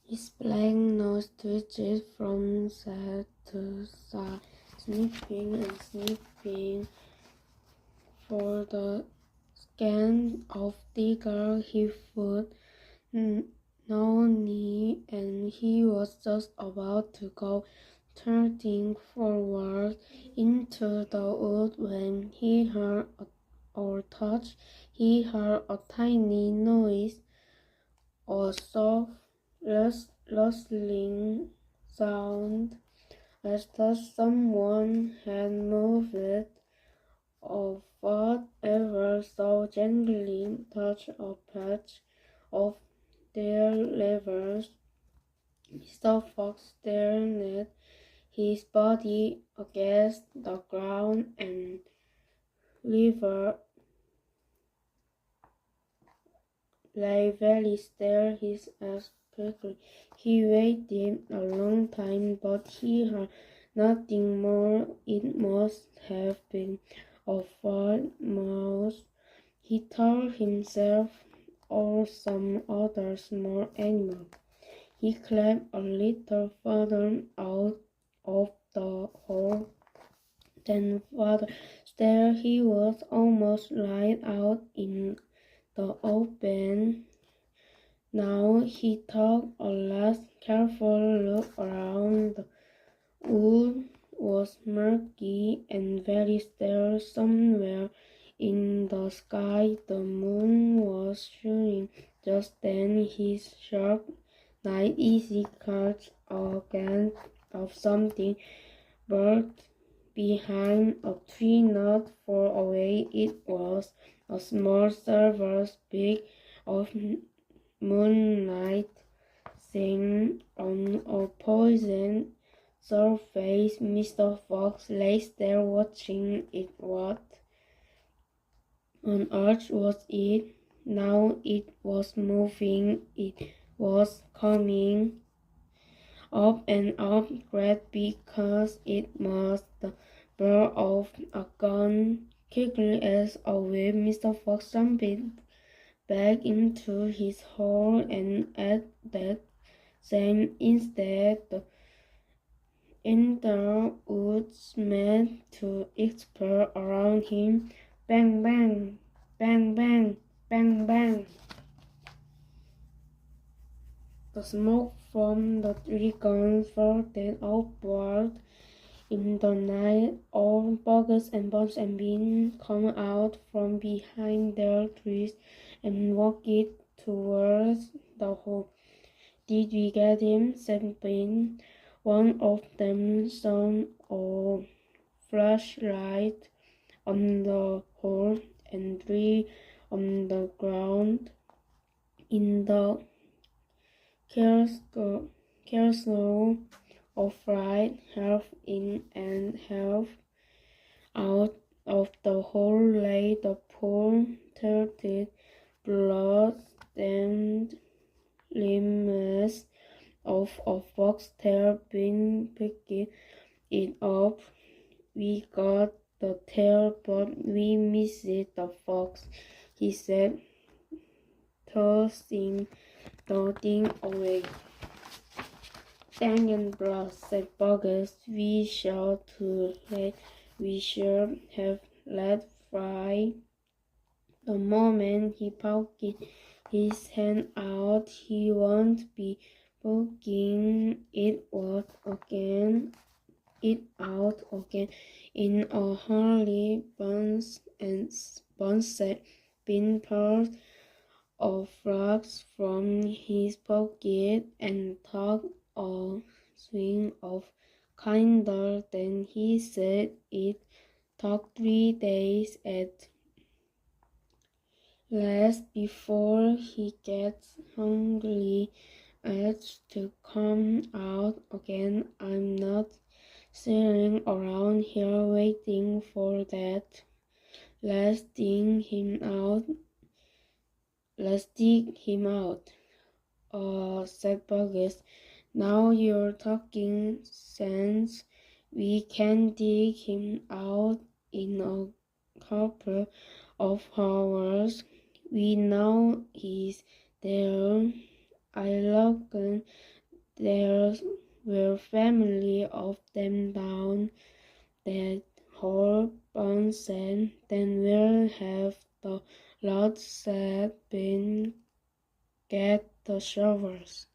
His black nose twitched from side to side, sniffing and sniffing for the scan of Digger he would no knee, and he was just about to go turning forward into the wood when he heard or touched. He heard a tiny noise, a soft rustling sound, as though someone had moved or whatever so gently touched a patch of their levers. Mr. Fox stared his body against the ground and lay very still, his eyes quickly. He waited a long time, but he heard nothing more. It must have been a wild mouse, he told himself, or some other small animal. He climbed a little further out of the hole. Then farther still, he was almost right out in the open. Now he took a last careful look around. The wood was murky and very still. Somewhere in the sky the moon was shining. Just then his sharp night easy caught a glance of something bird behind a tree not far away. It was a small silver speck of moonlight seen on a poisoned surface. Mr. Fox lay there watching it. What on earth was it? Now it was moving. It was coming up and up, great because it must the barrel of a gun. Quickly as a whip, Mr. Fox jumped back into his hole, and at that same instant, the entire woods began to explode around him. Bang, bang, bang, bang, bang, bang. The smoke from the three guns floated upward in the night. All Bugs and Bugs and Bean come out from behind their trees and walked towards the hole. Did we get him? Said Bean. One of them shone a flashlight on the hole and three on the ground. In the carousel of light, half in and half out of the hole lay the poor, tattered, blood-stained limbs of a foxtail. Bean picked it up. We got the tail, but we missed the fox, he said, tossing the thing away. Dang and blood, said Bugs. We should have let fly. The moment he poked his hand out, he won't be poking it out again. In a hurry, Buns said, Bean pulled a flask from his pocket and took a swing of candle. Then he said it took 3 days at last before he gets hungry as to come out again. I'm not sitting around here waiting for that. Let's dig him out. Said Bugs. Now you're talking sense. We can dig him out in a couple of hours. We know he's there. I reckon there were family of them down that hole onsen, then we'll have the lots set been get the servers.